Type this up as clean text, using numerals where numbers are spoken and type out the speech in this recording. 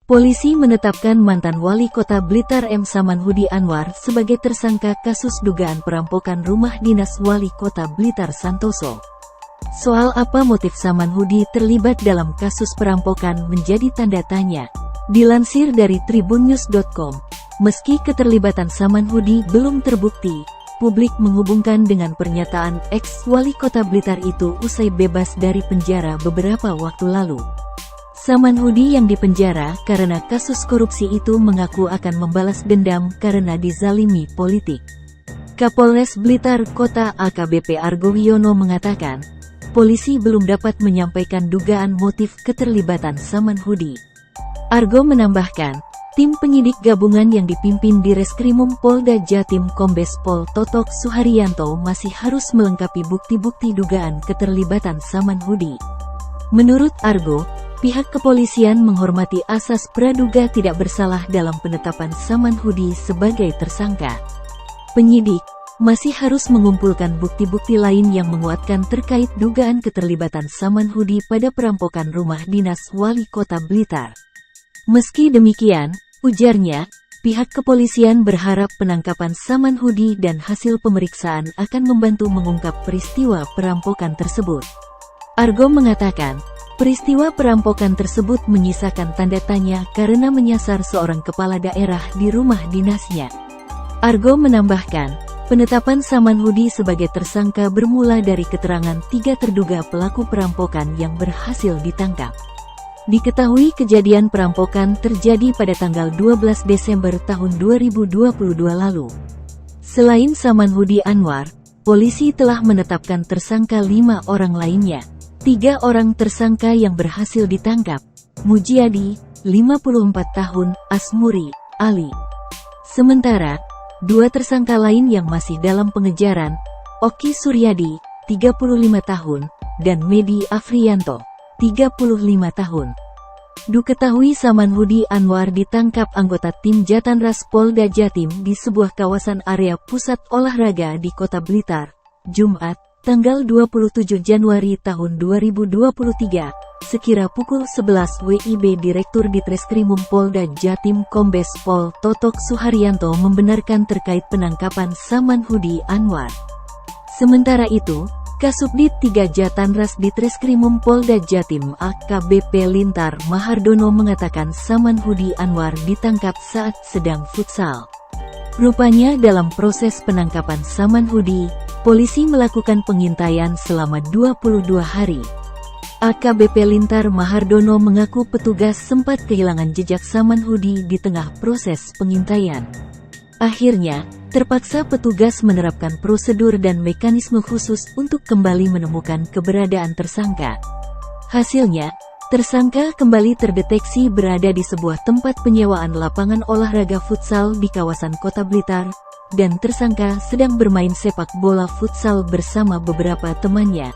Polisi menetapkan mantan wali kota Blitar M. Samanhudi Anwar sebagai tersangka kasus dugaan perampokan rumah dinas wali kota Blitar Santoso. Soal apa motif Samanhudi terlibat dalam kasus perampokan menjadi tanda tanya. Dilansir dari tribunnews.com, meski keterlibatan Samanhudi belum terbukti, publik menghubungkan dengan pernyataan ex-wali kota Blitar itu usai bebas dari penjara beberapa waktu lalu. Samanhudi yang dipenjara karena kasus korupsi itu mengaku akan membalas dendam karena dizalimi politik. Kapolres Blitar Kota AKBP Argo Wiono mengatakan, polisi belum dapat menyampaikan dugaan motif keterlibatan Samanhudi. Argo menambahkan, tim penyidik gabungan yang dipimpin di Reskrimum Polda Jatim Kombes Pol Totok Suharyanto masih harus melengkapi bukti-bukti dugaan keterlibatan Samanhudi. Menurut Argo, pihak kepolisian menghormati asas praduga tidak bersalah dalam penetapan Samanhudi sebagai tersangka. Penyidik masih harus mengumpulkan bukti-bukti lain yang menguatkan terkait dugaan keterlibatan Samanhudi pada perampokan rumah dinas wali kota Blitar. Meski demikian, ujarnya, pihak kepolisian berharap penangkapan Samanhudi dan hasil pemeriksaan akan membantu mengungkap peristiwa perampokan tersebut. Argo mengatakan, peristiwa perampokan tersebut menyisakan tanda tanya karena menyasar seorang kepala daerah di rumah dinasnya. Argo menambahkan, penetapan Samanhudi sebagai tersangka bermula dari keterangan 3 terduga pelaku perampokan yang berhasil ditangkap. Diketahui kejadian perampokan terjadi pada tanggal 12 Desember tahun 2022 lalu. Selain Samanhudi Anwar, polisi telah menetapkan tersangka 5 orang lainnya. 3 orang tersangka yang berhasil ditangkap, Mujiadi, 54 tahun, Asmuri, Ali. Sementara, 2 tersangka lain yang masih dalam pengejaran, Oki Suryadi, 35 tahun, dan Medi Afrianto, 35 tahun. Diketahui Samanhudi Anwar ditangkap anggota tim Jatanras Polda Jatim di sebuah kawasan area pusat olahraga di Kota Blitar, Jumat, tanggal 27 Januari tahun 2023, sekira pukul 11 WIB. Direktur Ditreskrimum Polda Jatim Kombes Pol Totok Suharyanto membenarkan terkait penangkapan Samanhudi Anwar. Sementara itu, Kasubdit 3 Jatanras Ditreskrimum Polda Jatim AKBP Lintar Mahardono mengatakan Samanhudi Anwar ditangkap saat sedang futsal. Rupanya dalam proses penangkapan Samanhudi, polisi melakukan pengintaian selama 22 hari. AKBP Lintar Mahardono mengaku petugas sempat kehilangan jejak Samanhudi di tengah proses pengintaian. Akhirnya, terpaksa petugas menerapkan prosedur dan mekanisme khusus untuk kembali menemukan keberadaan tersangka. Hasilnya, tersangka kembali terdeteksi berada di sebuah tempat penyewaan lapangan olahraga futsal di kawasan Kota Blitar, dan tersangka sedang bermain sepak bola futsal bersama beberapa temannya.